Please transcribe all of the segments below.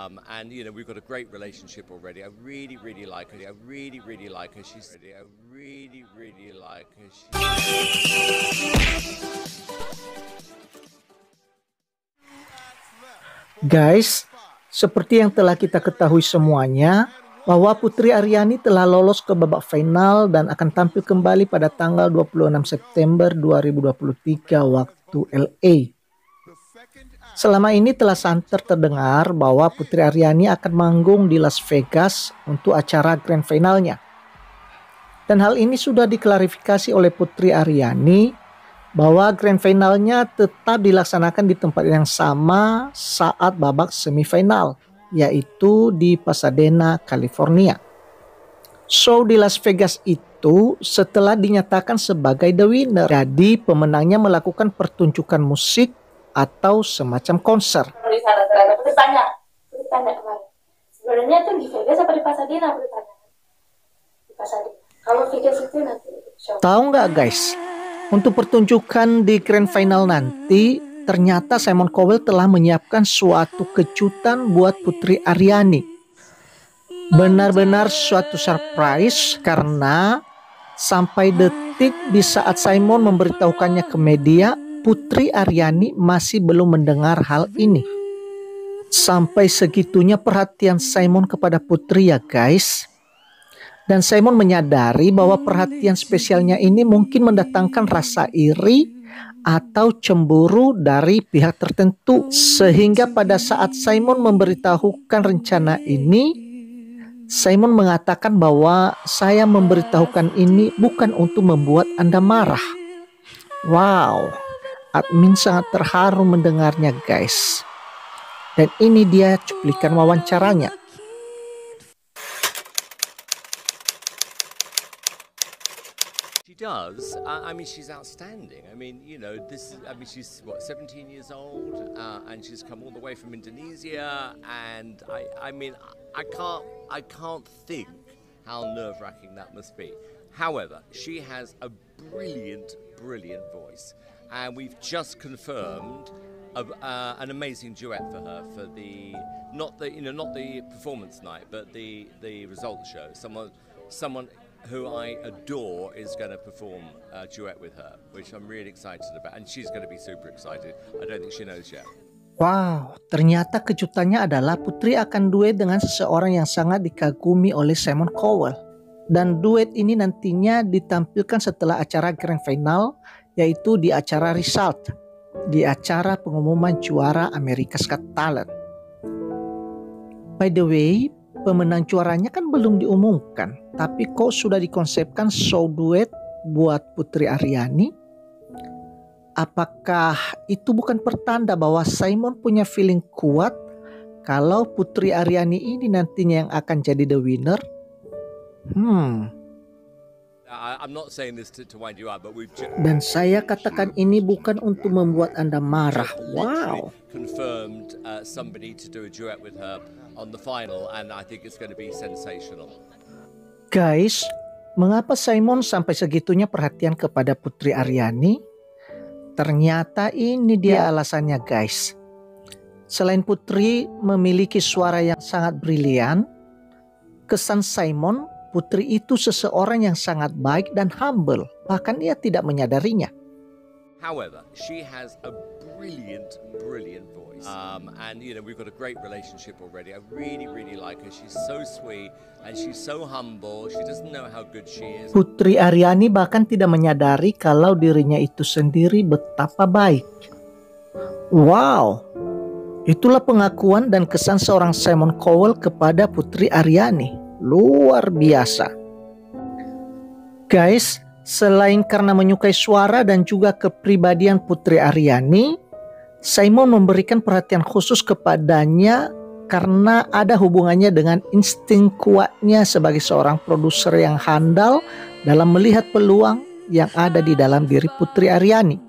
And you know, we've got a great relationship already. I really, really like her. I really, really like her. I really, really like her. Guys, seperti yang telah kita ketahui semuanya, bahwa Putri Aryani telah lolos ke babak final dan akan tampil kembali pada tanggal 26 September 2023 waktu LA. Selama ini telah santer terdengar bahwa Putri Aryani akan manggung di Las Vegas untuk acara grand finalnya. Dan hal ini sudah diklarifikasi oleh Putri Aryani bahwa grand finalnya tetap dilaksanakan di tempat yang sama saat babak semifinal, yaitu di Pasadena, California. Show di Las Vegas itu setelah dinyatakan sebagai the winner. Jadi pemenangnya melakukan pertunjukan musik atau semacam konser. Bertanya kemarin. Sebenarnya tuh di Vegas apa di Pasadena? Bertanya. Di Pasadena. Kalau Vegas itu nanti show. Tahu nggak guys? Untuk pertunjukan di grand final nanti, ternyata Simon Cowell telah menyiapkan suatu kejutan buat Putri Aryani. Benar-benar suatu surprise karena sampai detik di saat Simon memberitahukannya ke media, Putri Aryani masih belum mendengar hal ini. Sampai segitunya perhatian Simon kepada Putri ya guys. Dan Simon menyadari bahwa perhatian spesialnya ini mungkin mendatangkan rasa iri atau cemburu dari pihak tertentu. Sehingga pada saat Simon memberitahukan rencana ini, Simon mengatakan bahwa saya memberitahukan ini bukan untuk membuat Anda marah. Wow, admin sangat terharu mendengarnya guys. Dan ini dia cuplikan wawancaranya. She does. I mean, she's outstanding. I mean, you know, she's what, 17 years old, and she's come all the way from Indonesia. And I mean, I can't think how nerve-wracking that must be. However, she has a brilliant voice, and we've just confirmed an amazing duet for her for not the performance night, but the results show. Someone who I adore is going to perform a duet with her, which I'm really excited about, and she's going to be super excited. I don't think she knows yet. Wow, ternyata kejutannya adalah Putri akan duet dengan seseorang yang sangat dikagumi oleh Simon Cowell. Dan duet ini nantinya ditampilkan setelah acara grand final, yaitu di acara result, di acara pengumuman juara America's Got Talent. By the way, pemenang juaranya kan belum diumumkan, tapi kok sudah dikonsepkan show duet buat Putri Aryani? Apakah itu bukan pertanda bahwa Simon punya feeling kuat kalau Putri Aryani ini nantinya yang akan jadi the winner? I'm not saying this to wind you up, but Dan saya katakan ini bukan untuk membuat Anda marah. Wow. Confirmed somebody to do a duet with her on the final, and I think it's going to be sensational. Guys, mengapa Simon sampai segitunya perhatian kepada Putri Aryani? Ternyata ini dia alasannya guys. Selain Putri memiliki suara yang sangat brilian, kesan Simon, Putri itu seseorang yang sangat baik dan humble. Bahkan ia tidak menyadarinya. However, she has a brilliant voice. And you know, we've got a great relationship already. I really like her. She's so sweet and she's so humble. She doesn't know how good she is. Putri Aryani bahkan tidak menyadari kalau dirinya itu sendiri betapa baik. Wow. Itulah pengakuan dan kesan seorang Simon Cowell kepada Putri Aryani. Luar biasa. Guys, selain karena menyukai suara dan juga kepribadian Putri Aryani, Simon memberikan perhatian khusus kepadanya karena ada hubungannya dengan insting kuatnya sebagai seorang produser yang handal dalam melihat peluang yang ada di dalam diri Putri Aryani.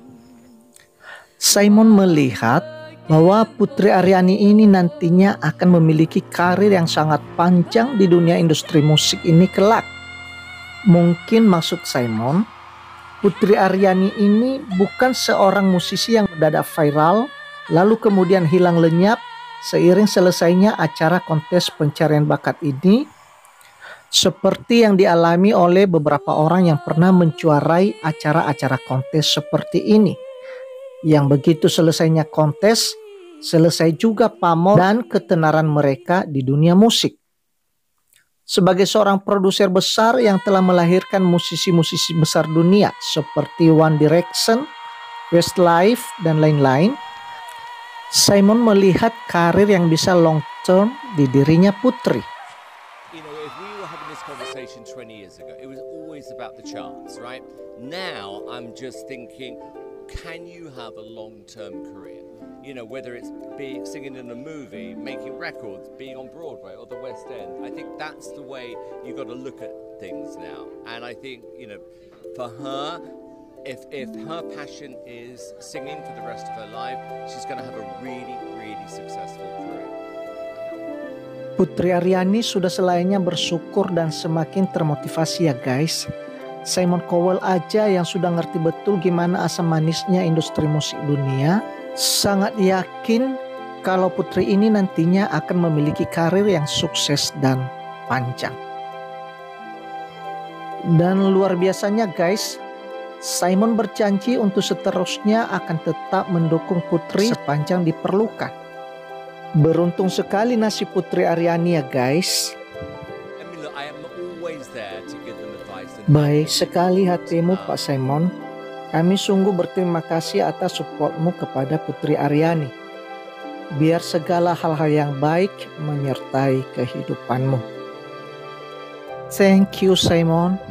Simon melihat bahwa Putri Aryani ini nantinya akan memiliki karir yang sangat panjang di dunia industri musik ini kelak. Mungkin maksud Simon, Putri Aryani ini bukan seorang musisi yang mendadak viral, lalu kemudian hilang lenyap seiring selesainya acara kontes pencarian bakat ini, seperti yang dialami oleh beberapa orang yang pernah menjuarai acara-acara kontes seperti ini. Yang begitu selesainya kontes, selesai juga pamor dan ketenaran mereka di dunia musik. Sebagai seorang produser besar yang telah melahirkan musisi-musisi besar dunia seperti One Direction, Westlife, dan lain-lain, Simon melihat karir yang bisa long term di dirinya Putri. You know, if we were having this conversation 20 years ago, it was always about the charts, right? Now I'm just thinking, can you have a long-term career? You know, whether it's singing in a movie, making records, being on Broadway or the West End. I think that's the way you've got to look at things now. And I think, you know, for her, if her passion is singing for the rest of her life, she's going to have a really, really successful career. Putri Aryani sudah selayaknya bersyukur dan semakin termotivasi ya guys. Simon Cowell aja yang sudah ngerti betul gimana asam manisnya industri musik dunia, sangat yakin kalau putri ini nantinya akan memiliki karir yang sukses dan panjang. Dan luar biasanya guys, Simon berjanji untuk seterusnya akan tetap mendukung Putri sepanjang diperlukan. Beruntung sekali nasib Putri Aryani ya guys. Baik sekali hatimu Pak Simon. Kami sungguh berterima kasih atas supportmu kepada Putri Aryani. Biar segala hal-hal yang baik menyertai kehidupanmu. Thank you Simon.